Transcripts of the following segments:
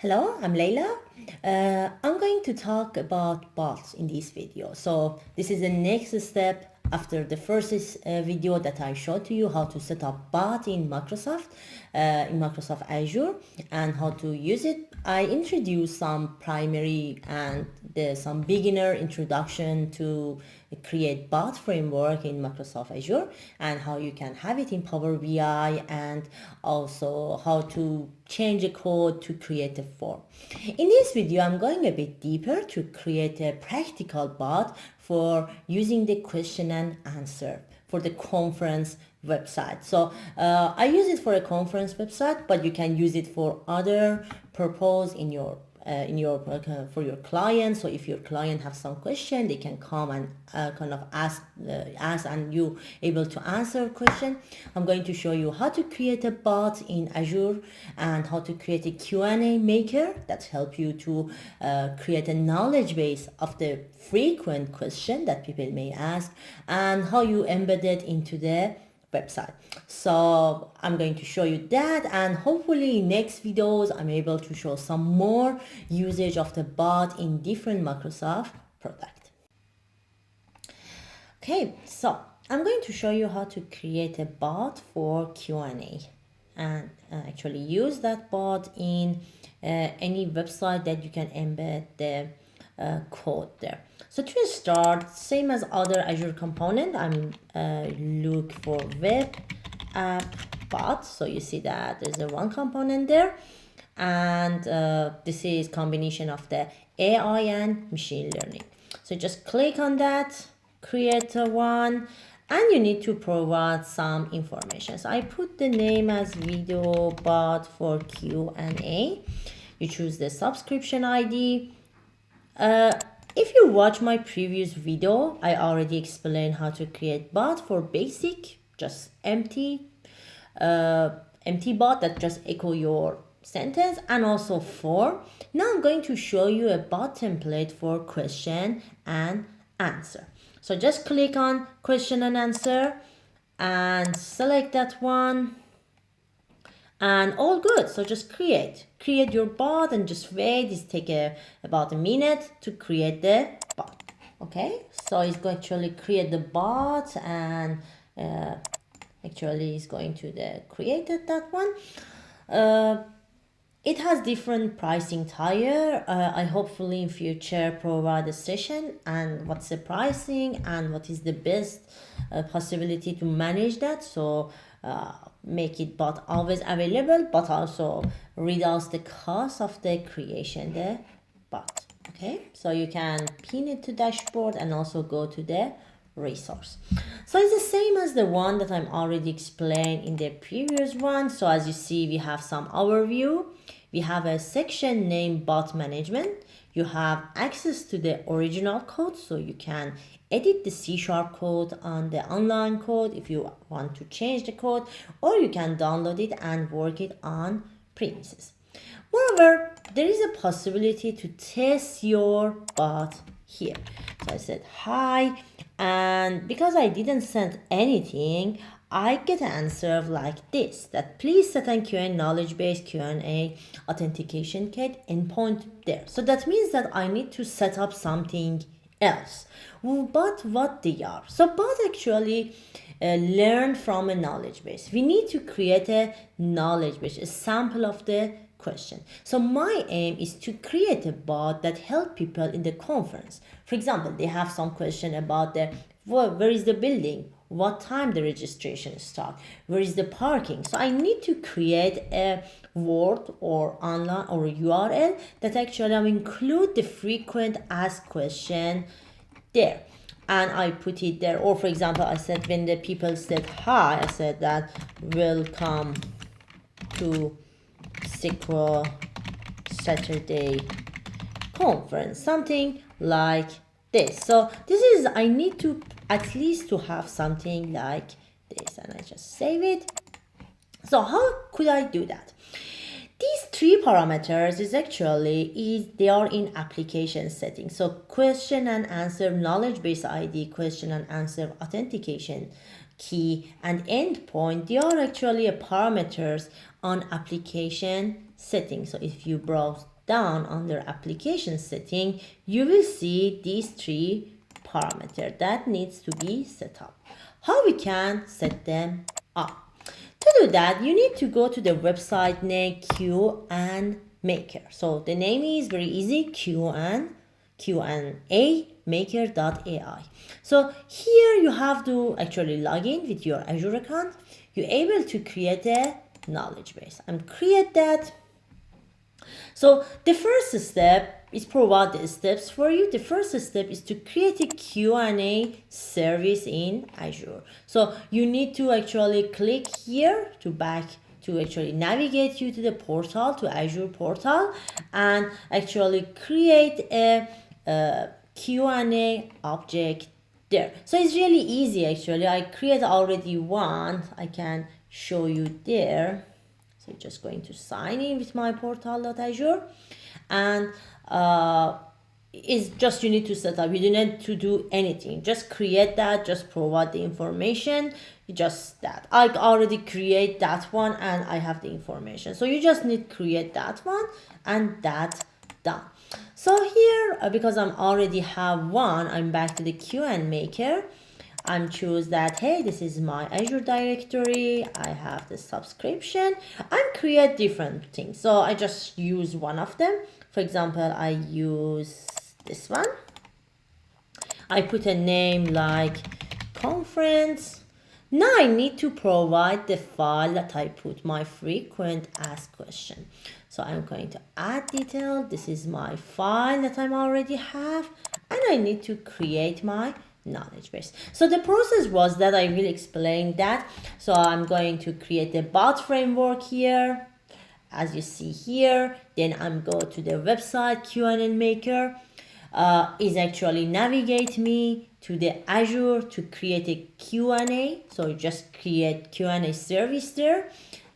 Hello, I'm Leila. I'm going to talk about bots in this video. So this is the next step after the first video that I showed to you how to set up bot in Microsoft Azure and how to use it. I introduced some primary and some beginner introduction to create bot framework in Microsoft Azure and how you can have it in Power BI and also how to change a code to create a form. In this video, I'm going a bit deeper to create a practical bot for using the question and answer for the conference website. So I use it for a conference website, but you can use it for other purpose in your for your client. So if your client has some question, they can come and kind of ask and you able to answer a question. I'm going to show you how to create a bot in Azure and how to create a Q&A maker that help you to create a knowledge base of the frequent question that people may ask and how you embed it into the website. So I'm going to show you that, and hopefully in next videos I'm able to show some more usage of the bot in different Microsoft product. Okay, so I'm going to show you how to create a bot for Q&A and actually use that bot in any website that you can embed the code there. So to start, same as other Azure component, I'm look for web app bot. So you see that there's a one component there, and this is combination of the AI and machine learning. So just click on that, create one, and you need to provide some information. So I put the name as video bot for Q&A. You choose the subscription ID. If you watch my previous video, I already explained how to create bot for basic, just empty bot that just echo your sentence, and also form. Now I'm going to show you a bot template for question and answer. So just click on question and answer and select that one. And all good. So just create your bot and just wait. It's take about a minute to create the bot. Okay, so it's going to actually create the bot, and actually it's going to created that one. It has different pricing tier. I hopefully in future provide a session and what's the pricing and what is the best possibility to manage that. So make it bot always available, but also reduce the cost of the creation the bot. Okay, so you can pin it to dashboard and also go to the resource. So it's the same as the one that I'm already explained in the previous one. So as you see, we have some overview. We have a section named bot management. You have access to the original code, so you can edit the C# code on the online code if you want to change the code, or you can download it and work it on premises. Moreover, there is a possibility to test your bot here. So I said hi, and because I didn't send anything, I get an answer like this, that please set an Q&A knowledge base Q&A authentication kit endpoint there. So that means that I need to set up something else. But what they are? So bot actually learn from a knowledge base. We need to create a knowledge base, a sample of the question. So my aim is to create a bot that help people in the conference. For example, they have some question about where is the building, what time the registration start, where is the parking. So I need to create a word or online or URL that actually include the frequent asked question there, and I put it there. Or for example, I said when the people said hi, I said that welcome to SQL Saturday conference, something like this. So this is, I need to at least to have something like this, and I just save it. So how could I do that? These three parameters they are in application settings. So question and answer knowledge base ID, question and answer authentication key, and endpoint, they are actually parameters on application settings. So if you browse down under application setting, you will see these three parameters that needs to be set up. How we can set them up? To do that, you need to go to the website name Q&A Maker. So the name is very easy, Q&A maker.ai. So here you have to actually log in with your Azure account. You're able to create a knowledge base and create that. So the first step is provide the steps for you. The first step is to create a Q&A service in Azure. So you need to actually click here to actually navigate you to the portal, to Azure portal, and actually create a Q&A object there. So it's really easy actually. I create already one. I can show you there. So just going to sign in with my portal.azure, and it's just you need to set up. You don't need to do anything. Just create that. Just provide the information. Just that. I already create that one and I have the information. So you just need to create that one and that done. So here, because I'm already have one, I'm back to the Q&A Maker. I'm choose that, hey, this is my Azure directory. I have the subscription and create different things. So I just use one of them. For example, I use this one. I put a name like conference. Now I need to provide the file that I put my frequent asked question. So I'm going to add detail. This is my file that I already have, and I need to create my knowledge base. So the process was that I will explain that. So I'm going to create the bot framework here, as you see here. Then I'm go to the website Q&A Maker. Is actually navigate me to the Azure to create a Q&A. So just create Q&A service there,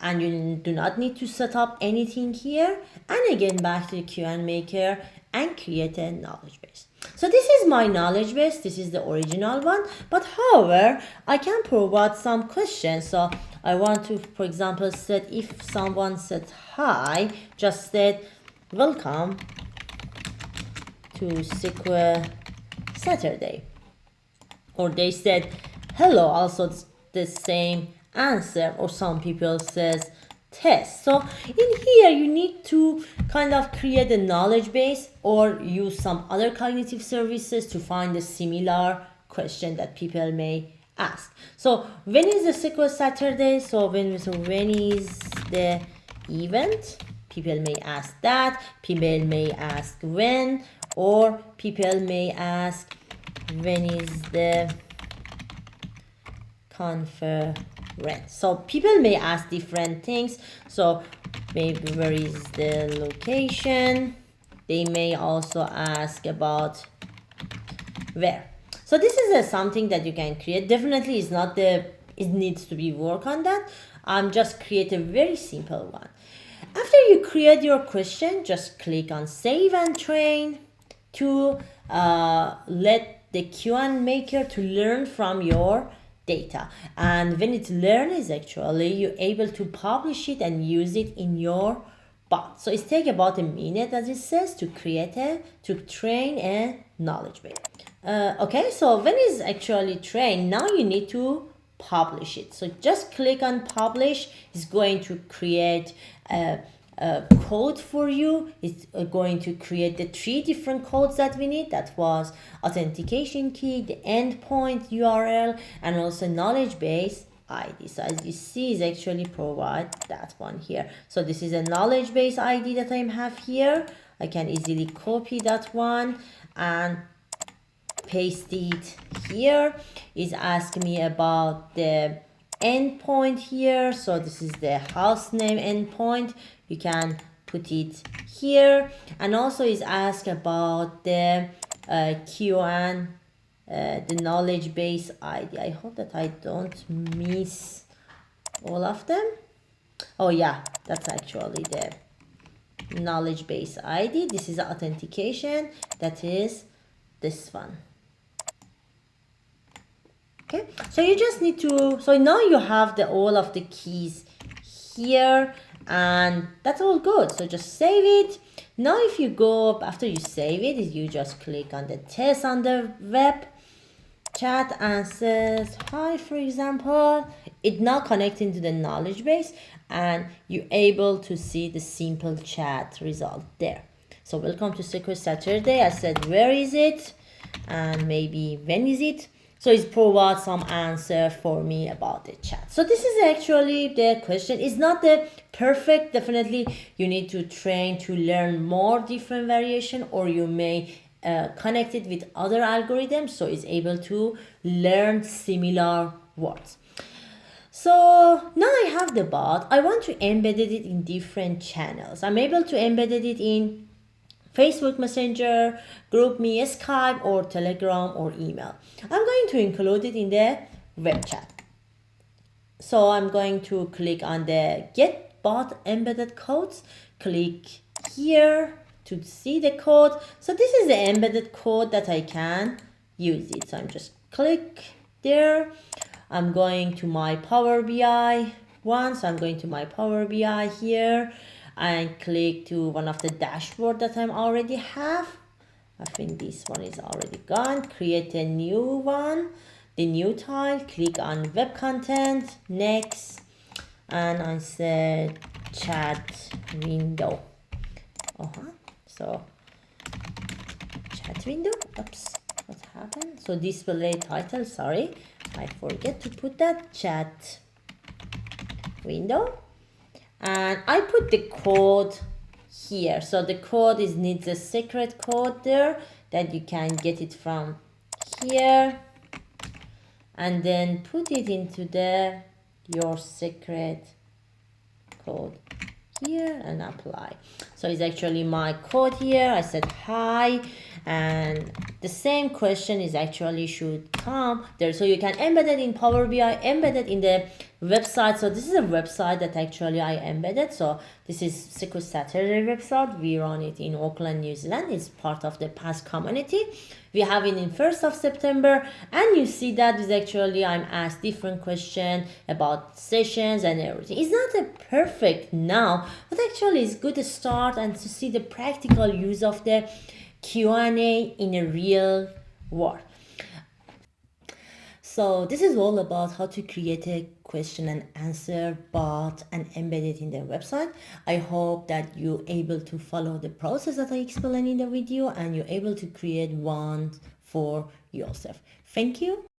and you do not need to set up anything here. And again back to the Q&A Maker and create a knowledge base. So this is my knowledge base. This is the original one, but however I can provide some questions. So I want to, for example, set, if someone said hi, just said welcome to SQL Saturday, or they said hello, also it's the same answer, or some people says test. So in here you need to kind of create a knowledge base or use some other cognitive services to find a similar question that people may ask. So when is the SQL Saturday? So when is the event? People may ask that. People may ask when, or people may ask when is the conference. So people may ask different things. So maybe where is the location? They may also ask about where. So this is something that you can create. Definitely is not the, it needs to be work on that. I'm just create a very simple one. After you create your question, just click on save and train to let the Q&A Maker to learn from your data. And when it learns, actually you're able to publish it and use it in your bot. So it takes about a minute, as it says, to train a knowledge base. Okay, so when it's actually trained, now you need to publish it. So just click on publish. It's going to create a code for you. It's going to create the 3 different codes that we need. That was authentication key, the endpoint URL, and also knowledge base ID. So as you see, is actually provide that one here. So this is a knowledge base ID that I have here. I can easily copy that one and paste it here. It's asking me about the endpoint here. So this is the house name endpoint. You can put it here, and also is asked about the Q&A, the knowledge base ID. I hope that I don't miss all of them. Oh yeah, that's actually the knowledge base ID. This is the authentication. That is this one. Okay, so you just need to, so now you have the all of the keys here, and that's all good. So just save it. Now if you go up after you save it, you just click on the test on the web chat and says hi, for example. It now connecting to the knowledge base, and you're able to see the simple chat result there. So welcome to Secret Saturday. I said where is it and maybe when is it. So it provides some answer for me about the chat. So this is actually the question. It's not the perfect. Definitely you need to train to learn more different variation, or you may connect it with other algorithms so it's able to learn similar words. So now I have the bot. I want to embed it in different channels. I'm able to embed it in Facebook Messenger, GroupMe, Skype, or Telegram, or email. I'm going to include it in the web chat. So I'm going to click on the Get Bot Embedded Codes. Click here to see the code. So this is the embedded code that I can use it. So I'm just click there. I'm going to my Power BI one. So I'm going to my Power BI here and click to one of the dashboard that I already have. I think this one is already gone. Create a new one, the new tile, click on web content, next, and I said chat window. So chat window, oops, what happened? So display title, sorry, I forget to put that, chat window. And I put the code here. So the code needs a secret code there that you can get it from here, and then put it into your secret code here and apply. So it's actually my code here. I said hi, and the same question is actually should come there. So you can embed it in Power BI, embed it in the website. So this is a website that actually I embedded. So this is Secret Saturday website. We run it in Auckland, New Zealand. It's part of the past community. We have it in 1st of September, and you see that is actually I'm asked different questions about sessions and everything. It's not a perfect now, but actually it's good to start and to see the practical use of the Q&A in a real world. So this is all about how to create a question and answer bot and embed it in the website. I hope that you're able to follow the process that I explained in the video and you're able to create one for yourself. Thank you.